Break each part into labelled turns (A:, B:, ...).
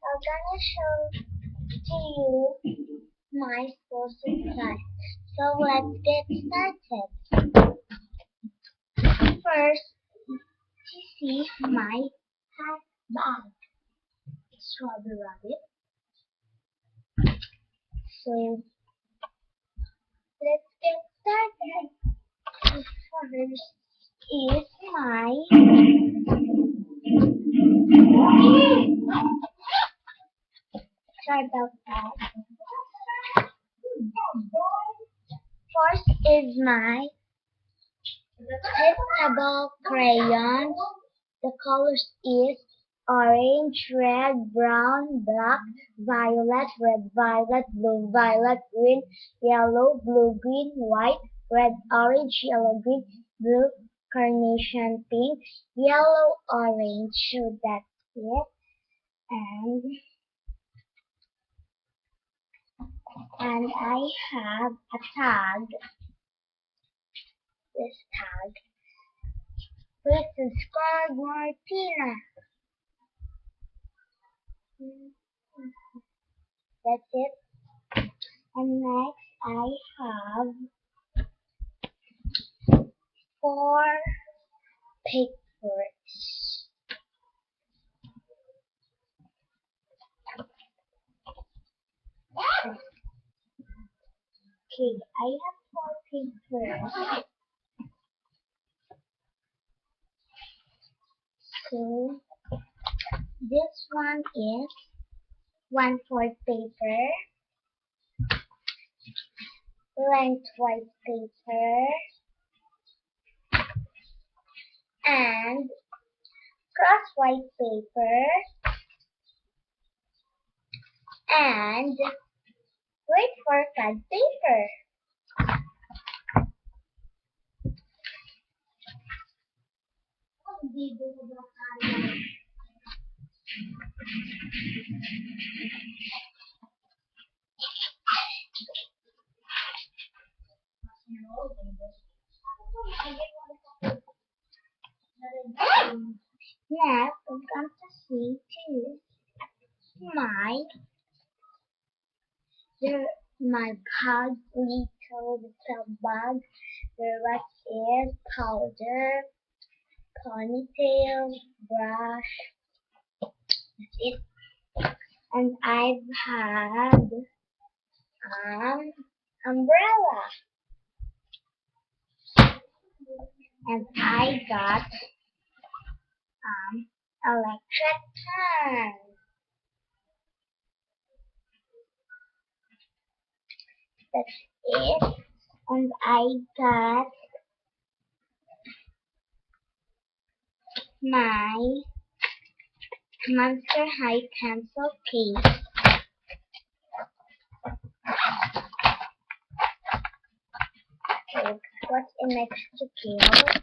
A: I'm gonna show to you my school supplies. So let's get started. First, you see my hat bag. Strawberry rabbit. So let's get started. First is my sorry about that. First is my vegetable crayons. The colors is orange, red, brown, black, violet, red, violet, blue, violet, green, yellow, blue, green, white, red, orange, yellow, green, blue, carnation, pink, yellow, orange. So that's it. And I have a tag. This tag. Please subscribe Martina. That's it. And next I have 4 papers. Okay, I have 4 papers. So this one is 1/4 paper, lengthwise paper, and crosswise paper, and grade 4 card paper. Next, I'm going to see to my bag, little bag. The rest is powder, ponytail, brush. That's it. And I've had umbrella. And I got electric fan. That's it. And I got my Monster High pencil case. Okay, what's in next to case?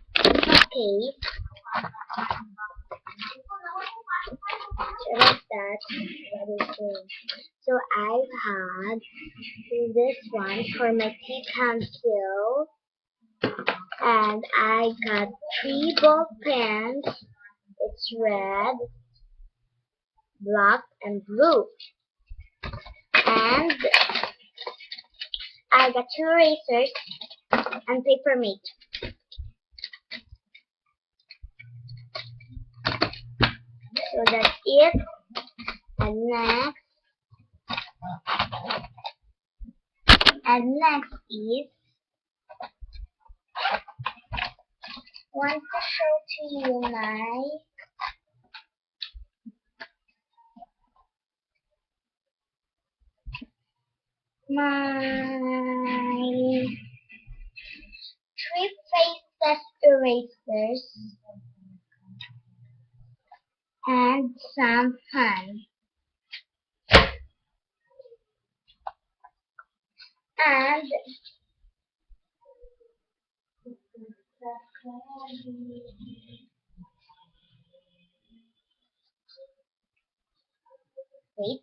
A: So that's that. What is it? So I've had this one for my tea pencil, and I got 3 ball pens. It's red, black, and blue. And I got 2 erasers and paper mate. So that's it. And next is want to show to you my 3 faceless erasers and some fun. And wait.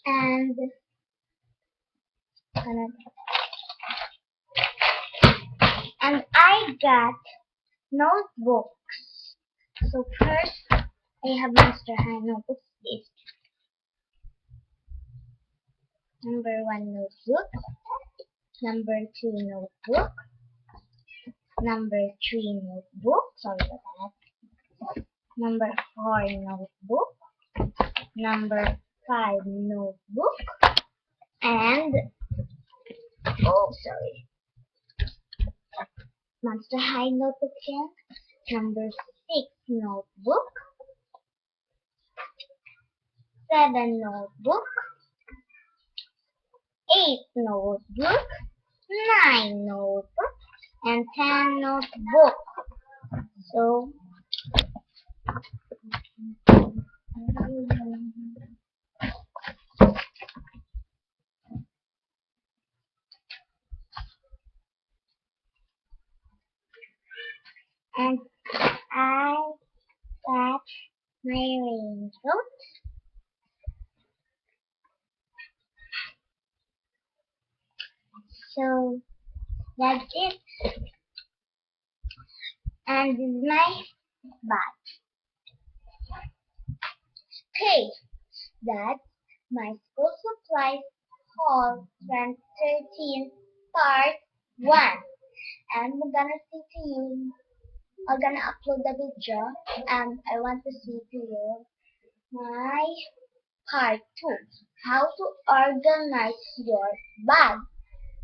A: And I got notebooks. So first I have Monster High notebooks is number 1 notebook, number 2 notebook, number 3 notebook, sorry for that, number 4 notebook, number 5 notebook, and, oh sorry, Monster High notebook again, number 6 notebook, 7 notebook, 8 notebook, 9 notebook, and 10 notebook. So, and I got my raincoat. So, that's it. And this is my bag. Okay, that's my school supplies haul 2013 part 1. And we're gonna see to you. I'm gonna upload the video and I want to see to you my part 2. How to organize your bag.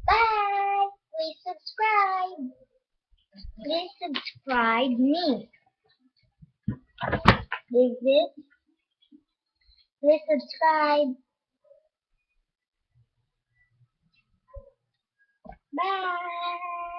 A: Bye! Please subscribe. Please subscribe me. Please subscribe. Bye!